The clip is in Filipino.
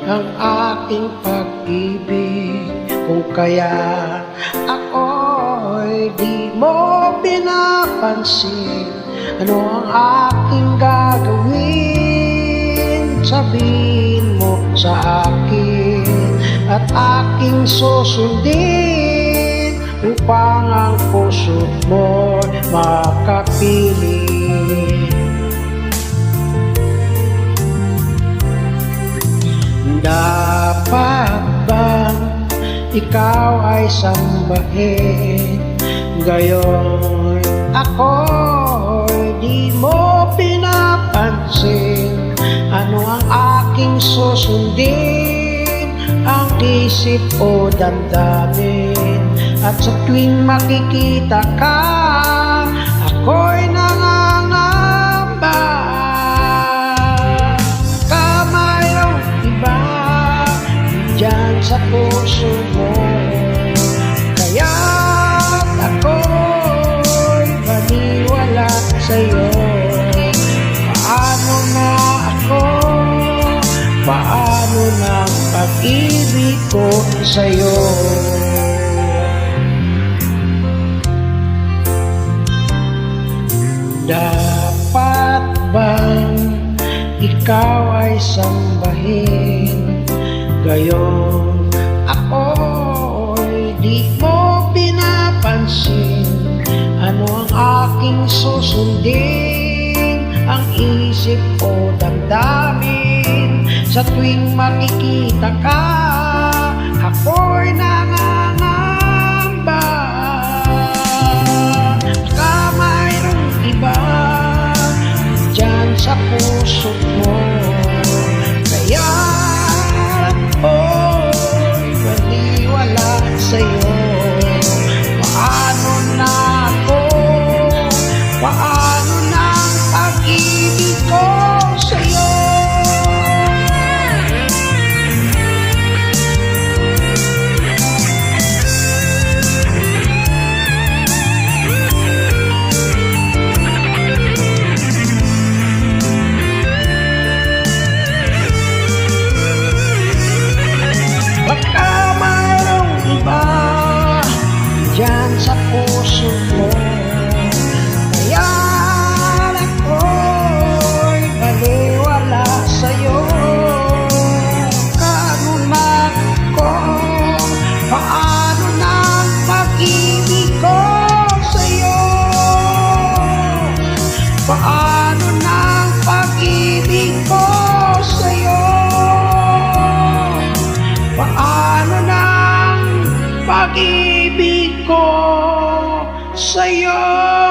ang aking pag-ibig. Kung kaya ako'y di mo pinapansin, ano ang aking gagawin? Sabihin mo sa akin at aking susundin, upang ang puso mo makapili. Dapat bang ikaw ay sambahin, gayon ako'y di mo pinapansin? Ano ang aking susundin? Ang isip o damdamin? At sa tuwing makikita ka, ako'y nangangamba. Baka mayroong iba diyan sa puso mo, kaya't ako'y maniwala sa'yo. Paano na ako? Paano na ang pag-ibig ko sa'yo? Dapat bang ikaw ay sambahin, gayon ako'y di mo pinapansin? Ano ang aking susundin? Ang isip o damdamin? Sa tuwing makikita ka, ako'y nangangamba. Baka mayroong iba diyan sa puso mo, kaya ako'y maniwala sa'yo. Paano na ako? Paano na ang pag-ibig ko sa'yo? Baka mayroong iba diyan sa puso mo, kaya ako'y maniwala sa'yo. Paano na ako? Paano na ang pag-ibig ko sa'yo? Paano na ang pag-ibig ko sa'yo? Paano na ang pag-ibig ko sa'yo?